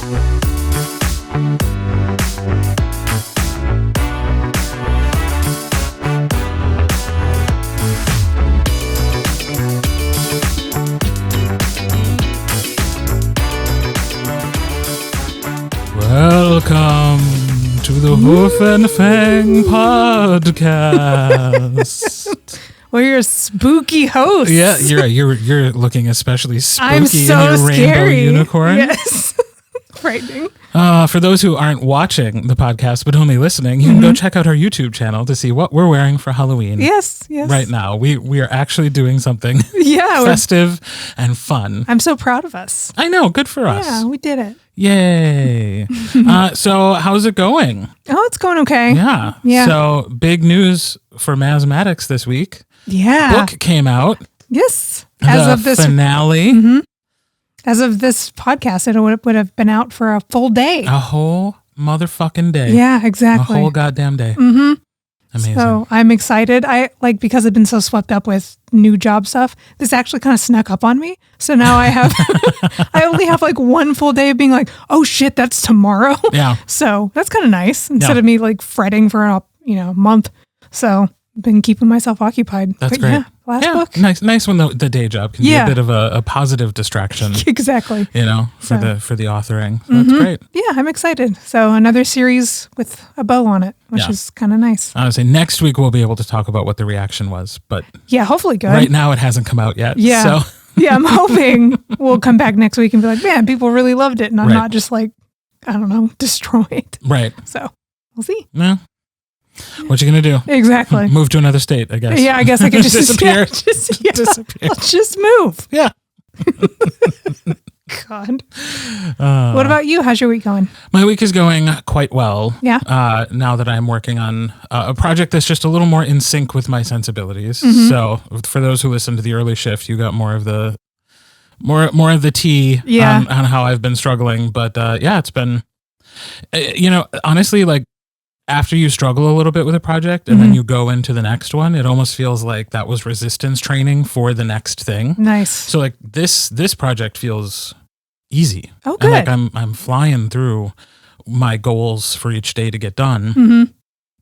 Welcome to the Hoof and Fang podcast. Well, you're a spooky host. Yeah, you're looking especially spooky I'm so in your scary. rainbow unicorn. Yes. Frightening. For those who aren't watching the podcast but only listening, you can go check out our YouTube channel to see what we're wearing for Halloween. Yes. Right now, we are actually doing something festive and fun. I'm so proud of us. I know, good for us. Yeah, we did it. Yay. So how's it going? Oh, it's going okay. Yeah. So big news for Maz Maddox this week. Yeah. Book came out. Yes. As of this finale. As of this podcast, it would have been out for a full day. A whole motherfucking day. Yeah, exactly. A whole goddamn day. Amazing. So I'm excited. Because I've been so swept up with new job stuff, this actually kind of snuck up on me. So now I have, I only have like one full day of being like, oh shit, that's tomorrow. Yeah. So that's kind of nice instead of me like fretting for a month. So I've been keeping myself occupied. That's great. Yeah, last book. Nice when the day job can be a bit of a positive distraction. Exactly. For the authoring. So that's great. Yeah, I'm excited. So another series with a bow on it, which is kind of nice. I would say next week we'll be able to talk about what the reaction was, but yeah, hopefully good. Right now it hasn't come out yet. Yeah. So. Yeah, I'm hoping we'll come back next week and be like, man, people really loved it. And I'm not just like, I don't know, destroyed. Right. So we'll see. Yeah. What you gonna do? Exactly. Move to another state, I guess. Yeah, I guess I could just disappear. Disappear. Let's just move. Yeah. God. What about you? How's your week going? My week is going quite well. Yeah. Now that I'm working on a project that's just a little more in sync with my sensibilities. So for those who listen to the early shift, you got more of the tea on how I've been struggling. But it's been, honestly, like, after you struggle a little bit with a project and then you go into the next one, it almost feels like that was resistance training for the next thing. Nice. So like this project feels easy. Oh, good. And like I'm flying through my goals for each day to get done.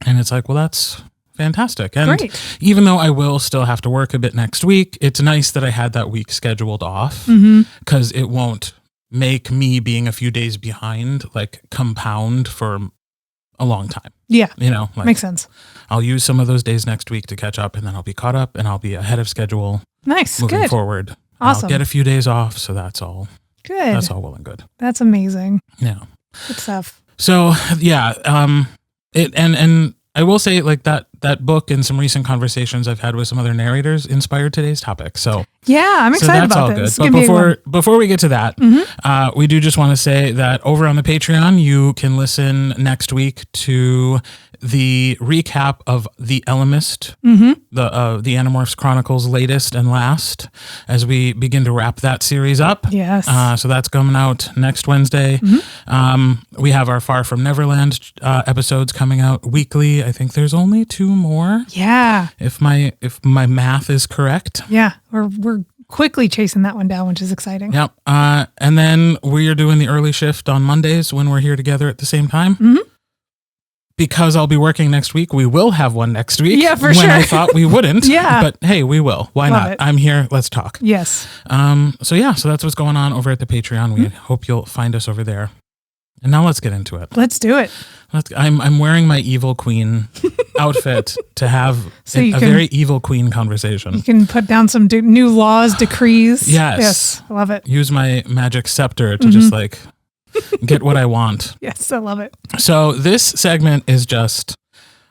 And it's like, well, that's fantastic. And great. Even though I will still have to work a bit next week, it's nice that I had that week scheduled off because it won't make me being a few days behind like compound for a long time. Yeah. Makes sense. I'll use some of those days next week to catch up and then I'll be caught up and I'll be ahead of schedule. Nice. Moving good. forward. Awesome. I'll get a few days off. So that's all. Good. That's all well and good. That's amazing. Yeah. Good stuff. So yeah. And I will say like that book and some recent conversations I've had with some other narrators inspired today's topic. So yeah, I'm excited about this. But before we get to that, we do just want to say that over on the Patreon, you can listen next week to the recap of The Elemist, the Animorphs Chronicles latest and last, as we begin to wrap that series up. Yes. So that's coming out next Wednesday. We have our Far From Neverland episodes coming out weekly. I think there's only 2 more. Yeah. If my math is correct. Yeah. We're quickly chasing that one down, which is exciting. Yep. And then we are doing the early shift on Mondays when we're here together at the same time. Because I'll be working next week, we will have one next week. Yeah, for sure. When I thought we wouldn't. Yeah. But hey, we will. Why Love not? it. I'm here. Let's talk. Yes. So that's what's going on over at the Patreon. We hope you'll find us over there. And now let's get into it. Let's do it. I'm wearing my evil queen outfit to have a very evil queen conversation. You can put down some new laws, decrees. Yes. I love it. Use my magic scepter to just like get what I want. Yes, I love it. So this segment is just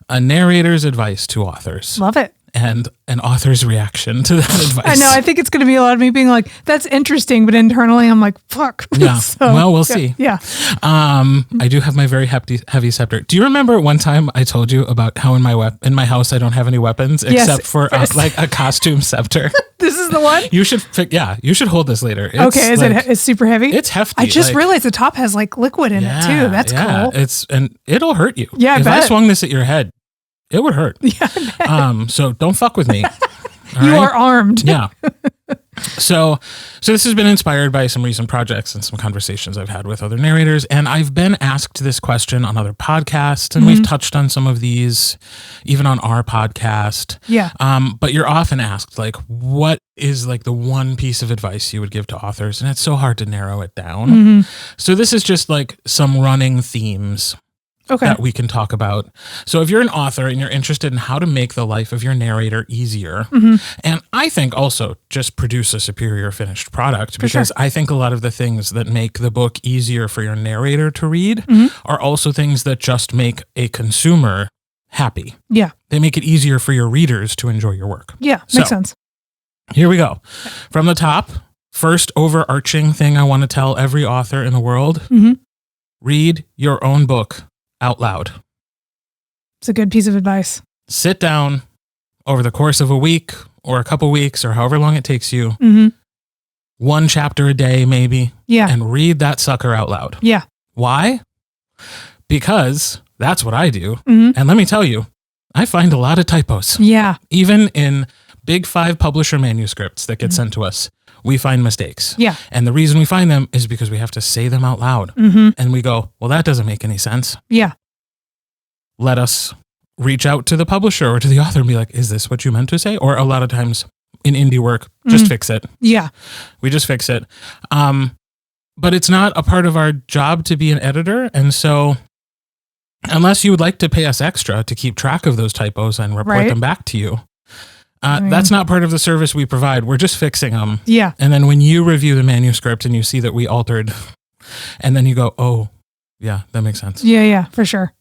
a narrator's advice to authors. Love it. And an author's reaction to that advice. I know. I think it's going to be a lot of me being like, that's interesting. But internally, I'm like, fuck. Yeah. We'll see. Yeah. I do have my very heavy scepter. Do you remember one time I told you about how in my house I don't have any weapons except for like a costume scepter? This is the one? You should hold this later. Okay. It's super heavy? It's hefty. I just realized the top has like liquid in it too. That's cool. And it'll hurt you. Yeah, If I swung this at your head, it would hurt. Yeah. So don't fuck with me. You are armed. Yeah. So this has been inspired by some recent projects and some conversations I've had with other narrators. And I've been asked this question on other podcasts, and we've touched on some of these, even on our podcast. Yeah. But you're often asked, like, what is like the one piece of advice you would give to authors? And it's so hard to narrow it down. So this is just like some running themes that we can talk about. So if you're an author and you're interested in how to make the life of your narrator easier, and I think also just produce a superior finished product, because I think a lot of the things that make the book easier for your narrator to read are also things that just make a consumer happy. Yeah. They make it easier for your readers to enjoy your work. Yeah, makes sense. Here we go. From the top, first overarching thing I want to tell every author in the world, read your own book out loud. It's a good piece of advice. Sit down over the course of a week or a couple weeks or however long it takes you, one chapter a day maybe, and read that sucker out loud. Yeah. Why? Because that's what I do. And let me tell you, I find a lot of typos. Yeah. Even in big 5 publisher manuscripts that get sent to us, we find mistakes. Yeah. And the reason we find them is because we have to say them out loud. And we go, well, that doesn't make any sense. Yeah. Let us reach out to the publisher or to the author and be like, is this what you meant to say? Or a lot of times in indie work, just fix it. Yeah. We just fix it. But it's not a part of our job to be an editor. And so unless you would like to pay us extra to keep track of those typos and report them back to you, that's not part of the service we provide. We're just fixing them. Yeah. And then when you review the manuscript and you see that we altered, and then you go, oh, yeah, that makes sense. Yeah, for sure.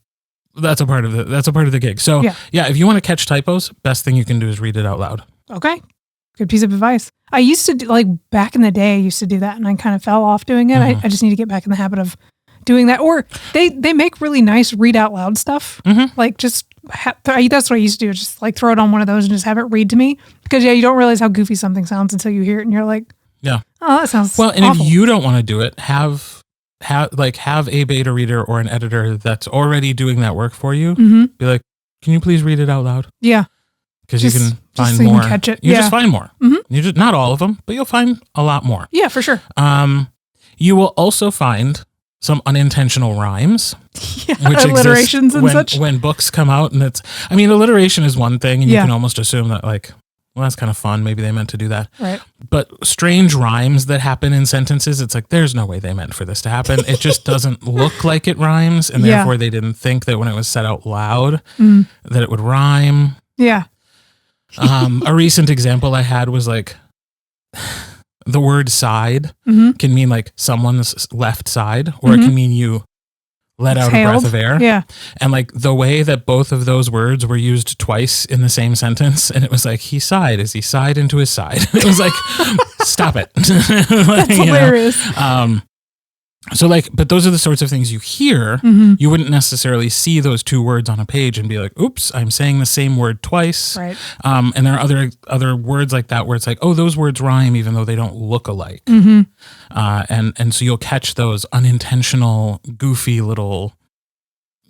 That's a part of the gig. So yeah, if you want to catch typos, best thing you can do is read it out loud. Okay. Good piece of advice. I used to do, back in the day, I used to do that, and I kind of fell off doing it. I just need to get back in the habit of doing that. Or they make really nice read out loud stuff. Like just that's what I used to do. Just like throw it on one of those and just have it read to me. Because you don't realize how goofy something sounds until you hear it, and you're like, oh, that sounds well. And awful. if you don't want to do it, have a beta reader or an editor that's already doing that work for you. Be like, can you please read it out loud? Yeah. Because you can find so more. You can catch it. You just find more. You just not all of them, but you'll find a lot more. Yeah, for sure. You will also find some unintentional rhymes, which alliterations and such. When books come out, and alliteration is one thing, and you can almost assume that well, that's kind of fun. Maybe they meant to do that. Right. But strange rhymes that happen in sentences, it's like, there's no way they meant for this to happen. It just doesn't look like it rhymes, and therefore they didn't think that when it was said out loud that it would rhyme. Yeah. A recent example I had was like, the word side can mean like someone's left side, or it can mean you let out a breath of air. Yeah. And like the way that both of those words were used twice in the same sentence, and it was like, he sighed as he sighed into his side. It was like, stop it. That's hilarious. But those are the sorts of things you hear. You wouldn't necessarily see those two words on a page and be like, oops, I'm saying the same word twice. Right. And there are other words like that where it's like, oh, those words rhyme even though they don't look alike. And so you'll catch those unintentional, goofy little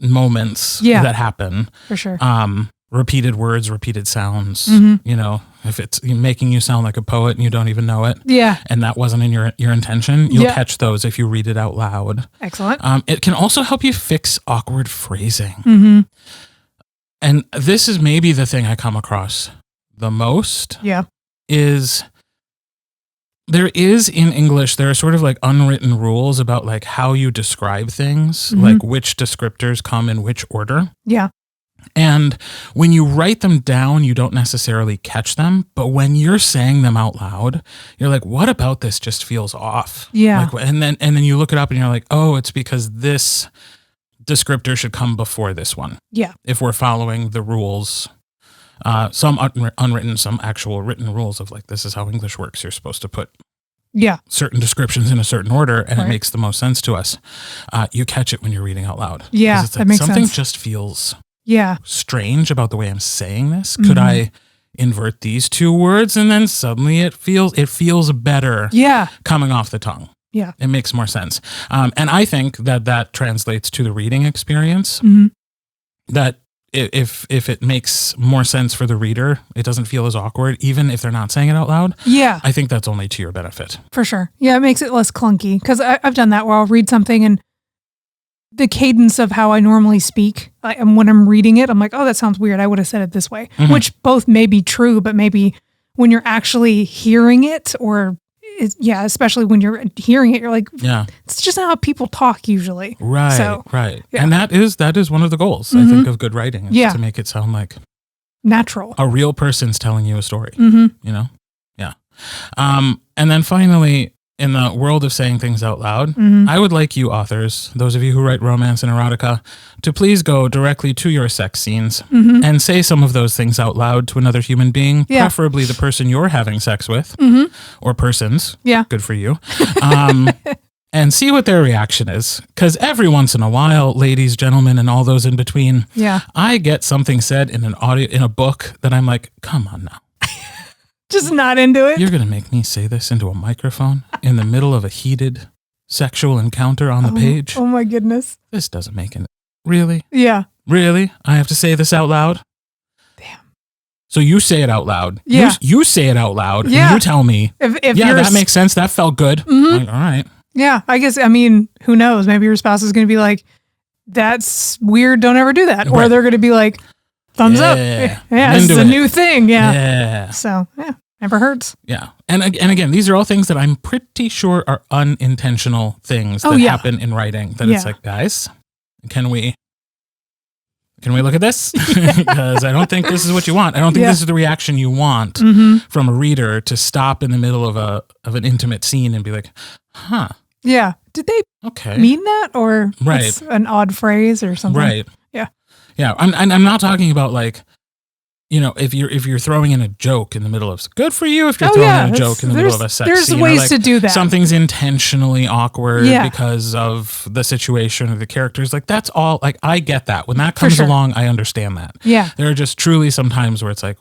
moments that happen. For sure. Repeated words, repeated sounds, if it's making you sound like a poet and you don't even know it. Yeah. And that wasn't in your intention, you'll catch those if you read it out loud. Excellent. It can also help you fix awkward phrasing. And this is maybe the thing I come across the most. Yeah. Is there is in English, there are sort of like unwritten rules about like how you describe things, like which descriptors come in which order. Yeah. And when you write them down, you don't necessarily catch them. But when you're saying them out loud, you're like, what about this just feels off? Yeah. And then you look it up and you're like, oh, it's because this descriptor should come before this one. Yeah. If we're following the rules, some unwritten, some actual written rules of like, this is how English works. You're supposed to put certain descriptions in a certain order, and it makes the most sense to us. You catch it when you're reading out loud. Yeah, it's like, that makes something sense. just feels strange about the way I'm saying this. Could I invert these two words, and then suddenly it feels better coming off the tongue. Yeah. It makes more sense. And I think that translates to the reading experience. That if it makes more sense for the reader, it doesn't feel as awkward, even if they're not saying it out loud. Yeah. I think that's only to your benefit. For sure. Yeah, it makes it less clunky. Because I've done that where I'll read something and the cadence of how I normally speak, and when I'm reading it, I'm like, oh, that sounds weird. I would have said it this way, which both may be true, but maybe when you're actually hearing it, or especially when you're hearing it, you're like, it's just not how people talk usually. Right, so, right. Yeah. And that is one of the goals, I think, of good writing, is to make it sound like natural. A real person's telling you a story, you know? Yeah. And then finally, in the world of saying things out loud, I would like you authors, those of you who write romance and erotica, to please go directly to your sex scenes and say some of those things out loud to another human being, preferably the person you're having sex with, or persons. Yeah. Good for you. And see what their reaction is. Because every once in a while, ladies, gentlemen, and all those in between, I get something said in in a book that I'm like, come on now. Just not into it. You're going to make me say this into a microphone in the middle of a heated sexual encounter on the page? Oh my goodness. This doesn't make it. Really? Yeah. Really? I have to say this out loud? Damn. So you say it out loud. Yeah. You say it out loud. Yeah. And you tell me. If that makes sense. That felt good. Like, all right. Yeah. I guess, who knows? Maybe your spouse is going to be like, that's weird. Don't ever do that. Or they're going to be like, thumbs up. Yeah, this is a new thing. Yeah. So, never hurts. Yeah. And again, these are all things that I'm pretty sure are unintentional things that happen in writing. That it's like, guys, can we look at this? Because I don't think this is what you want. I don't think this is the reaction you want from a reader, to stop in the middle of an intimate scene and be like, huh. Yeah. Did they mean that? Or it's an odd phrase or something? Right. Yeah. Yeah, I'm not talking about, like, if you're throwing in a joke in the middle of, good for you if you're throwing in a joke in the middle of a sex scene. There's ways to do that. Something's intentionally awkward because of the situation or the characters. Like, that's all. Like, I get that. When that comes along, I understand that. Yeah. There are just truly some times where it's like,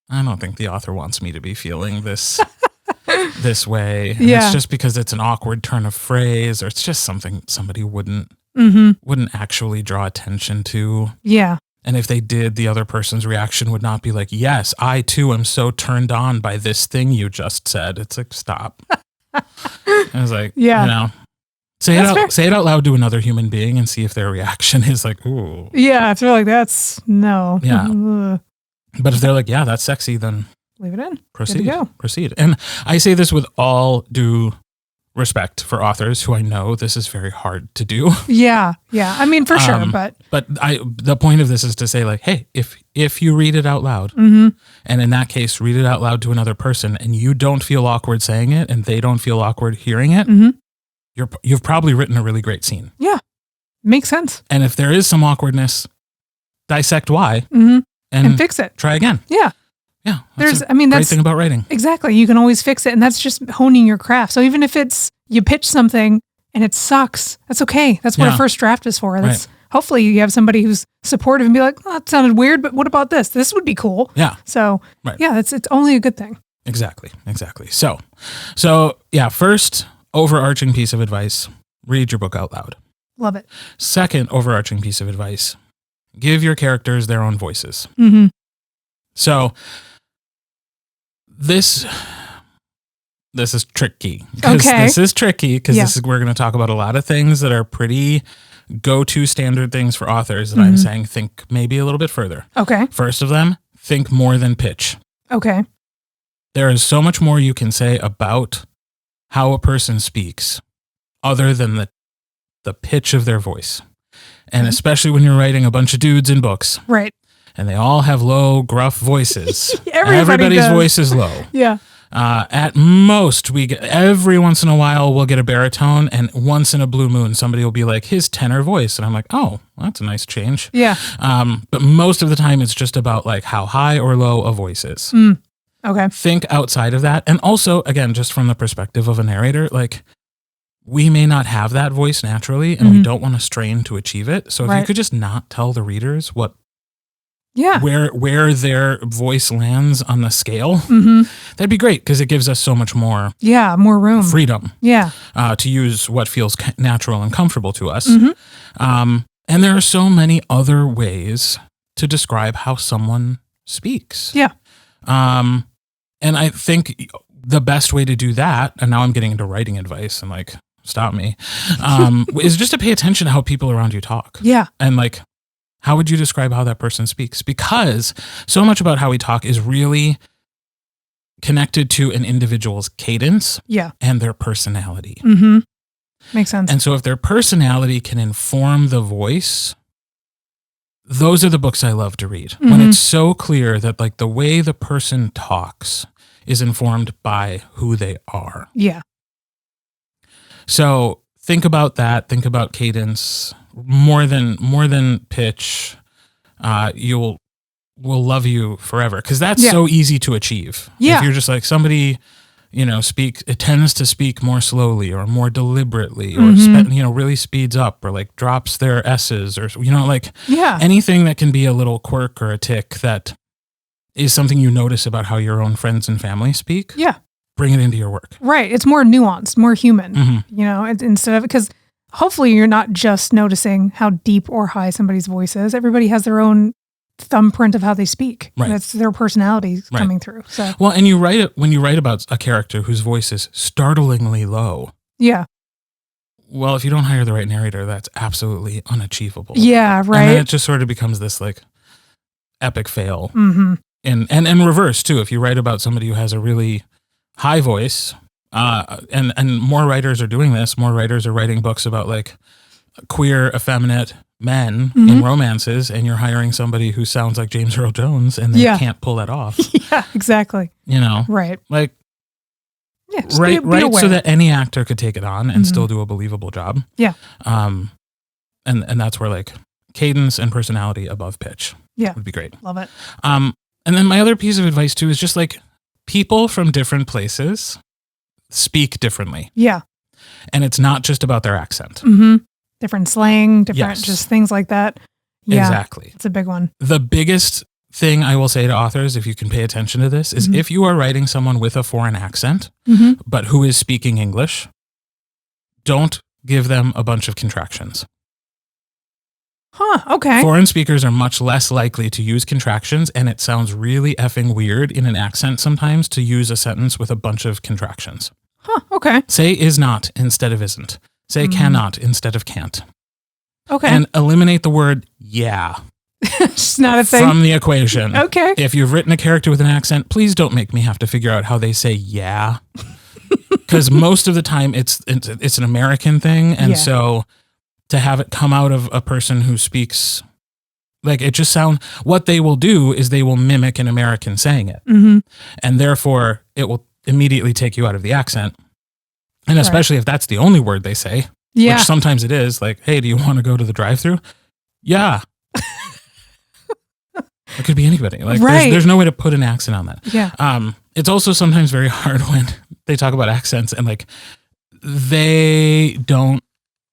I don't think the author wants me to be feeling this this way. And it's just because it's an awkward turn of phrase, or it's just something somebody wouldn't actually draw attention to. Yeah. And if they did, the other person's reaction would not be like, yes, I too am so turned on by this thing you just said. It's like, stop. I was like, say it out loud to another human being and see if their reaction is like, ooh. Yeah, if they're like, that's no. Yeah. But if they're like, yeah, that's sexy, then leave it in. Proceed. And I say this with all due respect for authors who I know this is very hard to do. Yeah. For sure. But the point of this is to say, like, hey, if you read it out loud, and in that case, read it out loud to another person, and you don't feel awkward saying it, and they don't feel awkward hearing it, you've probably written a really great scene. Yeah. Makes sense. And if there is some awkwardness, dissect why and fix it. Try again. Yeah. Yeah. That's the great thing about writing. Exactly. You can always fix it. And that's just honing your craft. So even if it's, you pitch something and it sucks, that's okay. That's what a first draft is for. That's hopefully you have somebody who's supportive and be like, oh, that sounded weird, but what about this? This would be cool. Yeah. So it's only a good thing. Exactly. So yeah, first overarching piece of advice, read your book out loud. Love it. Second overarching piece of advice, give your characters their own voices. So this is tricky. This is tricky because we're going to talk about a lot of things that are pretty go-to standard things for authors that I'm saying think maybe a little bit further. Okay. First of them, think more than pitch. Okay. There is so much more you can say about how a person speaks other than the pitch of their voice. And especially when you're writing a bunch of dudes in books. Right. And they all have low, gruff voices. Everybody's voice is low. Yeah. At most, every once in a while, we'll get a baritone, and once in a blue moon, somebody will be like, his tenor voice. And I'm like, oh, well, that's a nice change. Yeah. But most of the time, it's just about like how high or low a voice is. Okay. Think outside of that. And also, again, just from the perspective of a narrator, like, we may not have that voice naturally, and we don't want to strain to achieve it. So if you could just not tell the readers where their voice lands on the scale, that'd be great, because it gives us so much more more room, freedom to use what feels natural and comfortable to us. And there are so many other ways to describe how someone speaks. Yeah. And I think the best way to do that, and now I'm getting into writing advice and like, stop me, is just to pay attention to how people around you talk. Yeah. And like, how would you describe how that person speaks? Because so much about how we talk is really connected to an individual's cadence and their personality. Mm-hmm. Makes sense. And so if their personality can inform the voice, those are the books I love to read. When it's so clear that like the way the person talks is informed by who they are. Yeah. So think about that. Think about cadence more than pitch. Will love you forever, because that's so easy to achieve. Yeah. If you're just like somebody, it tends to speak more slowly or more deliberately, or really speeds up or like drops their S's, or anything that can be a little quirk or a tick that is something you notice about how your own friends and family speak. Yeah. Bring it into your work. Right. It's more nuanced, more human, instead of, because hopefully you're not just noticing how deep or high somebody's voice is. Everybody has their own thumbprint of how they speak. Right. That's their personality coming through. So, well, and when you write about a character whose voice is startlingly low. Yeah. Well, if you don't hire the right narrator, that's absolutely unachievable. Yeah. Right. And then it just sort of becomes this like epic fail. Mm-hmm. And reverse too. If you write about somebody who has a really high voice, and more writers are doing this. More writers are writing books about like queer, effeminate men in romances, and you're hiring somebody who sounds like James Earl Jones, and they can't pull that off. Yeah, exactly. Right? Like, just right, be aware. So that any actor could take it on and still do a believable job. Yeah. And that's where like cadence and personality above pitch. Yeah, would be great. Love it. And then my other piece of advice too is just like people from different places speak differently. Yeah. And it's not just about their accent. Mm-hmm. Different slang, just things like that. Yeah. Exactly. It's a big one. The biggest thing I will say to authors, if you can pay attention to this, is if you are writing someone with a foreign accent, but who is speaking English, don't give them a bunch of contractions. Huh, okay. Foreign speakers are much less likely to use contractions, and it sounds really effing weird in an accent sometimes to use a sentence with a bunch of contractions. Huh, okay. Say is not instead of isn't. Say cannot instead of can't. Okay. And eliminate the word yeah. It's not a thing. From the equation. Okay. If you've written a character with an accent, please don't make me have to figure out how they say yeah. Because most of the time it's an American thing, and so to have it come out of a person who speaks, like it just what they will do is they will mimic an American saying it. Mm-hmm. And therefore it will immediately take you out of the accent. And especially if that's the only word they say, which sometimes it is, like, hey, do you want to go to the drive-thru? Yeah. It could be anybody. Like there's no way to put an accent on that. Yeah. It's also sometimes very hard when they talk about accents and like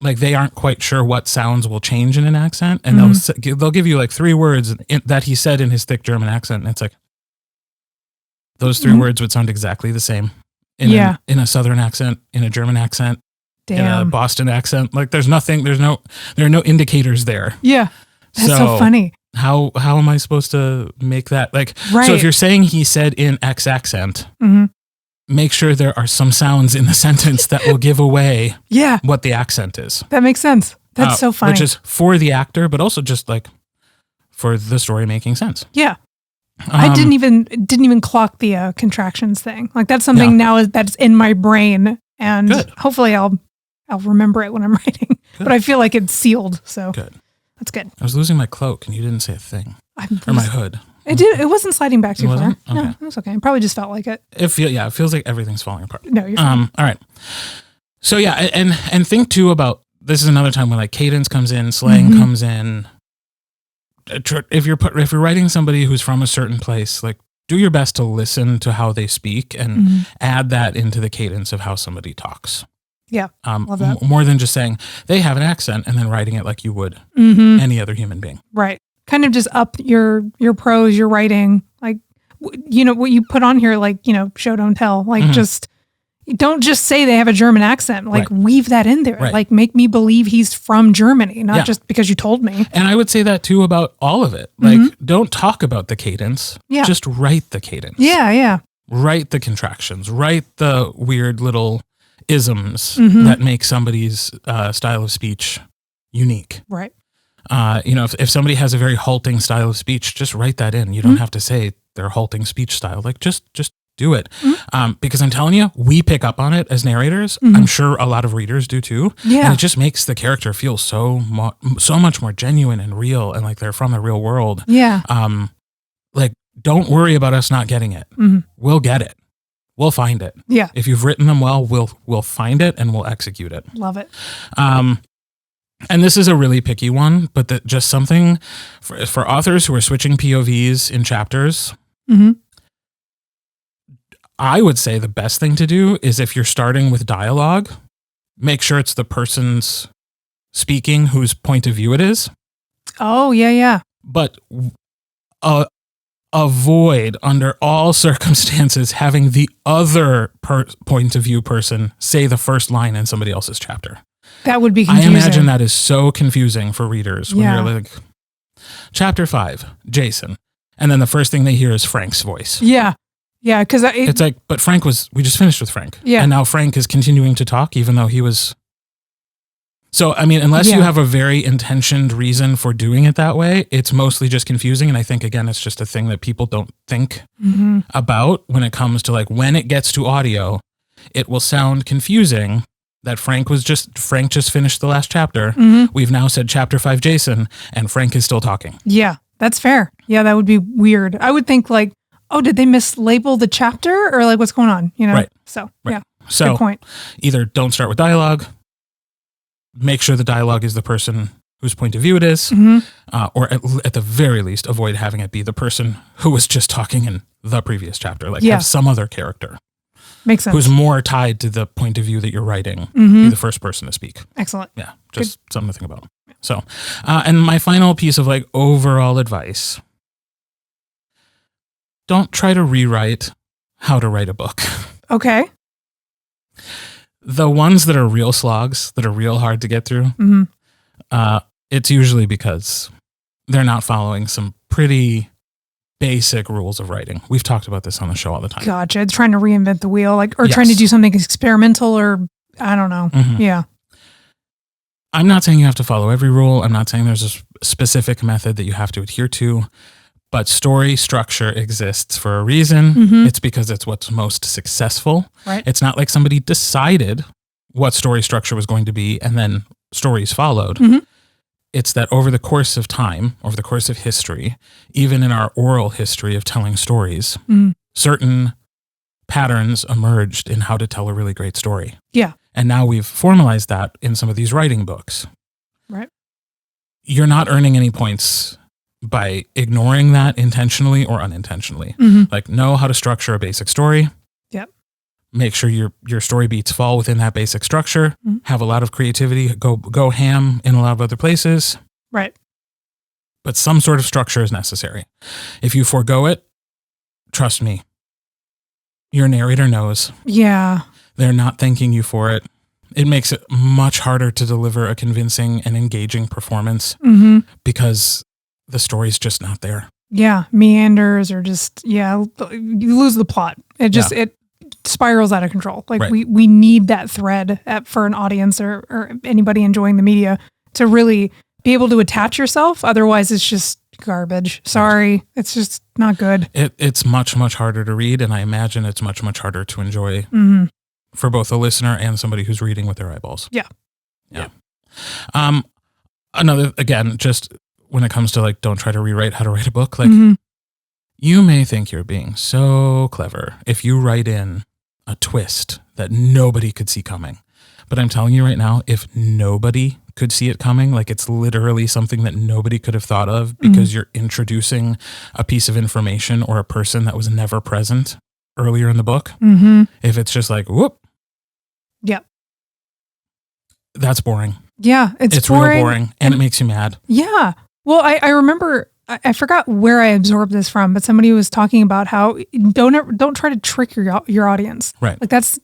they aren't quite sure what sounds will change in an accent, and they'll give you like 3 words that he said in his thick German accent, and it's like those 3 words would sound exactly the same in a Southern accent, in a German accent, in a Boston accent. Like there are no indicators there. Yeah, that's so funny. How am I supposed to make that like? Right. So if you're saying he said in X accent. Make sure there are some sounds in the sentence that will give away what the accent is. That makes sense. That's so funny. Which is for the actor, but also just like for the story making sense. Yeah. I didn't even clock the contractions thing. Like that's something now that's in my brain, and hopefully I'll remember it when I'm writing. Good. But I feel like it's sealed, so that's good. I was losing my cloak and you didn't say a thing. Or my hood. It did. It wasn't sliding back too far. Okay. No, it was okay. It probably just felt like it. It feels like everything's falling apart. No, you're fine. All right. So and think too about, this is another time when like cadence comes in, slang comes in. If you're writing somebody who's from a certain place, like do your best to listen to how they speak and add that into the cadence of how somebody talks. Yeah. Love that. More than just saying they have an accent and then writing it like you would any other human being. Right. Kind of just up your prose, your writing, like, what you put on here, like, show, don't tell, like just, Don't just say they have a German accent. Like, weave that in there. Right. Like, make me believe he's from Germany, not just because you told me. And I would say that too about all of it. Like, don't talk about the cadence. Yeah. Just write the cadence. Yeah. Write the contractions. Write the weird little isms that make somebody's style of speech unique. Right. If somebody has a very halting style of speech, just write that in. You don't have to say their halting speech style. Like, just do it. Because I'm telling you, we pick up on it as narrators. I'm sure a lot of readers do too. Yeah. And it just makes the character feel so much more genuine and real, and like they're from the real world. Yeah. Like, don't worry about us not getting it. We'll get it. We'll find it. Yeah. If you've written them well, we'll find it and we'll execute it. Love it. And this is a really picky one, but just something for authors who are switching POVs in chapters. I would say the best thing to do is, if you're starting with dialogue, make sure it's the person's speaking whose point of view it is. Oh, yeah. But avoid under all circumstances having the other point of view person say the first line in somebody else's chapter. That would be confusing. I imagine that is so confusing for readers when you're like, chapter 5, Jason. And then the first thing they hear is Frank's voice. Yeah. Yeah, because it's like, but we just finished with Frank. Yeah. And now Frank is continuing to talk even though he was. So, I mean, unless you have a very intentioned reason for doing it that way, it's mostly just confusing. And I think, again, it's just a thing that people don't think about when it comes to, like, when it gets to audio, it will sound confusing that Frank just finished the last chapter. We've now said chapter 5, Jason, and Frank is still talking. Yeah, that's fair. Yeah, that would be weird. I would think, like, oh, did they mislabel the chapter, or like what's going on? Right. So, right. Yeah. So good point. Either don't start with dialogue, make sure the dialogue is the person whose point of view it is, or at the very least, avoid having it be the person who was just talking in the previous chapter. Like, have some other character. Makes sense. Who's more tied to the point of view that you're writing, be the first person to speak. Excellent. Yeah, just something to think about. So, and my final piece of, like, overall advice: don't try to rewrite how to write a book. Okay. The ones that are real slogs, that are real hard to get through, it's usually because they're not following some pretty basic rules of writing. We've talked about this on the show all the time. Gotcha. Trying to reinvent the wheel, like, or trying to do something experimental, or I don't know. Yeah. I'm not saying you have to follow every rule. I'm not saying there's a specific method that you have to adhere to. But story structure exists for a reason. It's because it's what's most successful. Right. It's not like somebody decided what story structure was going to be and then stories followed. It's that over the course of time, over the course of history, even in our oral history of telling stories, certain patterns emerged in how to tell a really great story. Yeah. And now we've formalized that in some of these writing books. Right. You're not earning any points by ignoring that intentionally or unintentionally. Like, know how to structure a basic story. Yep. Make sure your story beats fall within that basic structure. Have a lot of creativity. Go ham in a lot of other places. Right. But some sort of structure is necessary. If you forego it, trust me, your narrator knows. Yeah. They're not thanking you for it. It makes it much harder to deliver a convincing and engaging performance because the story's just not there. Yeah. Meanders, or just, you lose the plot. It spirals out of control. Like, we need that thread for an audience or anybody enjoying the media to really be able to attach yourself. Otherwise, it's just garbage. Sorry. It's just not good. It's much, much harder to read, and I imagine it's much, much harder to enjoy for both a listener and somebody who's reading with their eyeballs. Yeah. Another, again, just when it comes to, like, don't try to rewrite how to write a book. Like, you may think you're being so clever if you write in a twist that nobody could see coming. But I'm telling you right now, if nobody could see it coming, like, it's literally something that nobody could have thought of because you're introducing a piece of information or a person that was never present earlier in the book. If it's just like, whoop. Yep. That's boring. Yeah. It's boring. Real boring, and it makes you mad. Yeah. Well, I remember, I forgot where I absorbed this from, but somebody was talking about how don't try to trick your audience. Right. Like, that's,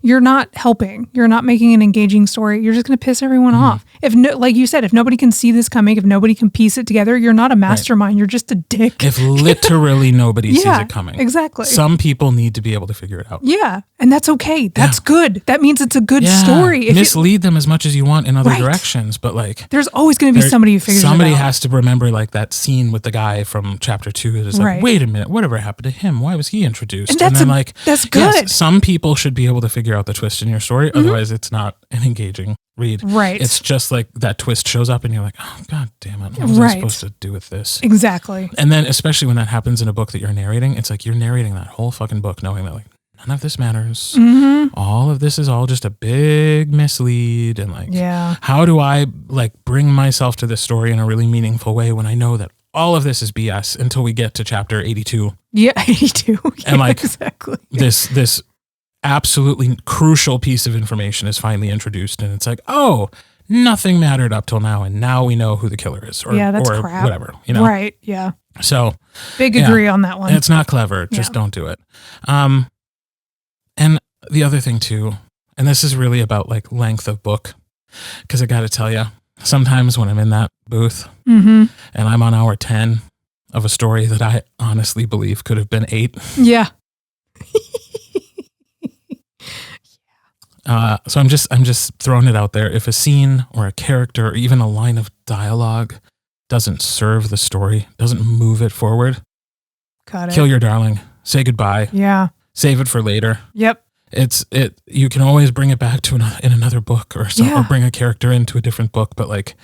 you're not helping. You're not making an engaging story. You're just going to piss everyone off. If like you said, if nobody can see this coming, if nobody can piece it together, you're not a mastermind. You're just a dick. If literally nobody sees it coming. Exactly. Some people need to be able to figure it out. Yeah. And that's okay. That's good. That means it's a good story. If mislead them as much as you want in other directions, but like there's always going to be somebody who figures it out. Somebody has to remember like that scene with the guy from chapter 2. It is like, wait a minute, whatever happened to him? Why was he introduced? And then that's good. Yes, some people should be able to figure out the twist in your story. Otherwise, it's not an engaging read. Right. It's just like that twist shows up and you're like, oh, God damn it. What was I supposed to do with this? Exactly. And then especially when that happens in a book that you're narrating, it's like you're narrating that whole fucking book knowing that like none of this matters. All of this is all just a big mislead. And like, how do I like bring myself to this story in a really meaningful way when I know that all of this is BS until we get to chapter 82? Yeah, 82. And like exactly. This absolutely crucial piece of information is finally introduced, and it's like, oh, nothing mattered up till now, and now we know who the killer is, or that's or crap. whatever, you know? Right? Yeah. So big agree on that one. It's not clever. Just don't do it. And the other thing too, and this is really about like length of book, because I got to tell you, sometimes when I'm in that booth and I'm on hour 10 of a story that I honestly believe could have been 8. Yeah. So I'm just throwing it out there. If a scene or a character or even a line of dialogue doesn't serve the story, doesn't move it forward, kill your darling. Say goodbye. Yeah. Save it for later. Yep. You can always bring it back to in another book or bring a character into a different book, but like,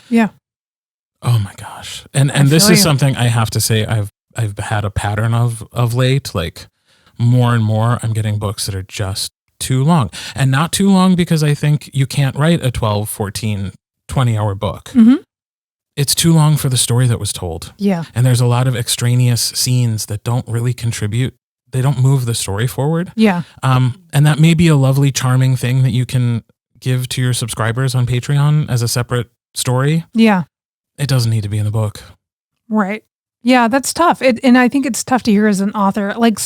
oh my gosh. And this is something I have to say I've had a pattern of late. Like more and more I'm getting books that are just too long, and not too long because I think you can't write a 12, 14, 20 hour book. It's too long for the story that was told. Yeah. And there's a lot of extraneous scenes that don't really contribute. They don't move the story forward. Yeah. And that may be a lovely, charming thing that you can give to your subscribers on Patreon as a separate story. Yeah. It doesn't need to be in the book. Right. Yeah, that's tough. And I think it's tough to hear as an author. Like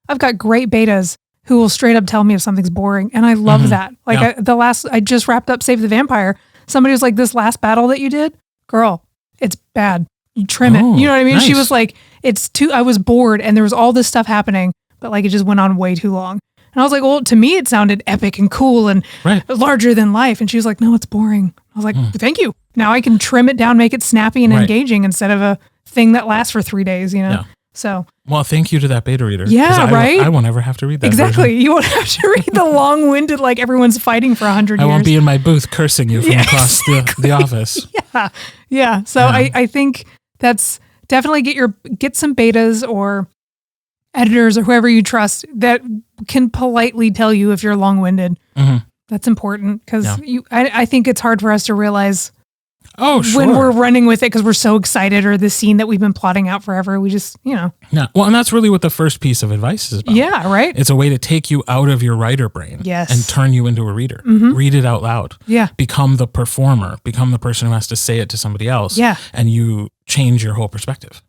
I've got great betas who will straight up tell me if something's boring. And I love that. Like I just wrapped up Save the Vampire. Somebody was like, this last battle that you did, girl, it's bad. You trim it. You know what I mean? Nice. She was like, I was bored and there was all this stuff happening, but like it just went on way too long. And I was like, well, to me, it sounded epic and cool and larger than life. And she was like, no, it's boring. I was like, thank you. Now I can trim it down, make it snappy and engaging instead of a thing that lasts for 3 days, you know? Yeah. So, well, thank you to that beta reader. Yeah, right? I won't ever have to read that. Exactly. Version. You won't have to read the long-winded, like everyone's fighting for 100 years. I won't be in my booth cursing you from across the office. Yeah. Yeah. So I think that's definitely get some betas or editors or whoever you trust that can politely tell you if you're long-winded. That's important because I think it's hard for us to realize when we're running with it because we're so excited, or the scene that we've been plotting out forever. We just, Yeah. Well, and that's really what the first piece of advice is about. Yeah, right? It's a way to take you out of your writer brain and turn you into a reader. Read it out loud. Yeah. Become the performer. Become the person who has to say it to somebody else. Yeah. And you change your whole perspective.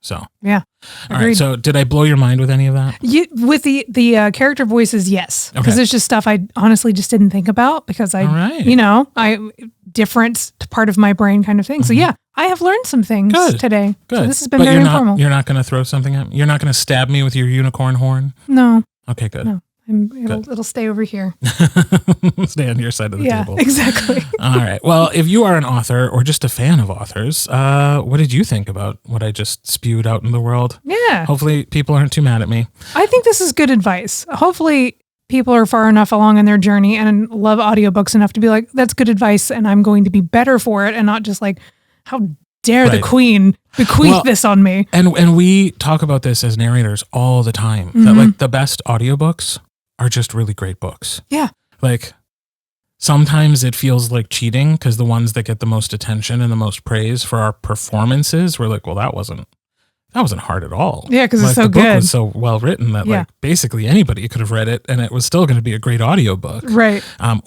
So. Yeah. All right. So did I blow your mind with any of that? With the character voices, yes. Because it's just stuff I honestly just didn't think about because different part of my brain kind of thing. So yeah, I have learned some things today. Good. So this has been very informal. You're not going to throw something at me? You're not going to stab me with your unicorn horn? No. Okay, good. No. It'll stay over here. Stay on your side of the table. Yeah, exactly. All right. Well, if you are an author or just a fan of authors, what did you think about what I just spewed out in the world? Yeah. Hopefully people aren't too mad at me. I think this is good advice. Hopefully people are far enough along in their journey and love audiobooks enough to be like, that's good advice and I'm going to be better for it, and not just like, how dare the queen bequeath this on me. And we talk about this as narrators all the time, that like the best audiobooks are just really great books. Yeah. Like sometimes it feels like cheating because the ones that get the most attention and the most praise for our performances, we're like, well, that wasn't hard at all. Yeah, because it's so the good. The book was so well written that like basically anybody could have read it and it was still going to be a great audiobook. Right.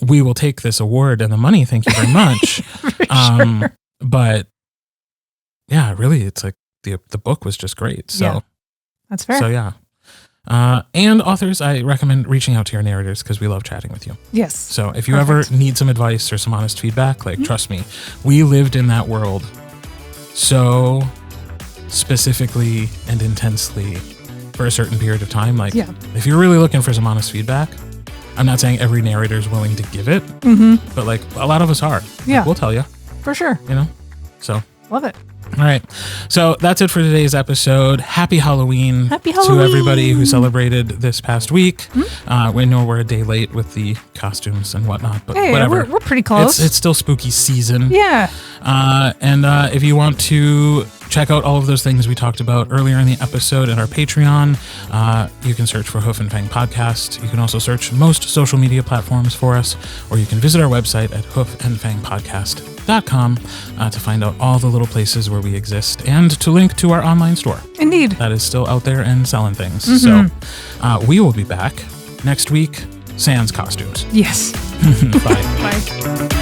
We will take this award and the money. Thank you very much. Sure. But yeah, really, it's like the book was just great. So that's fair. So yeah. And authors, I recommend reaching out to your narrators because we love chatting with you. Yes. So if you ever need some advice or some honest feedback, like, trust me, we lived in that world so specifically and intensely for a certain period of time. Like, if you're really looking for some honest feedback, I'm not saying every narrator is willing to give it, but like a lot of us are. Yeah. Like, we'll tell you. For sure. You know? So. Love it. All right. So that's it for today's episode. Happy Halloween, Happy Halloween to everybody who celebrated this past week. We know we're a day late with the costumes and whatnot, but whatever. We're pretty close. It's still spooky season. Yeah. And if you want to check out all of those things we talked about earlier in the episode at our Patreon, you can search for Hoof and Fang Podcast. You can also search most social media platforms for us, or you can visit our website at hoofandfangpodcast.com to find out all the little places where we exist and to link to our online store. Indeed. That is still out there and selling things. So we will be back next week, sans costumes. Yes. Bye. Bye.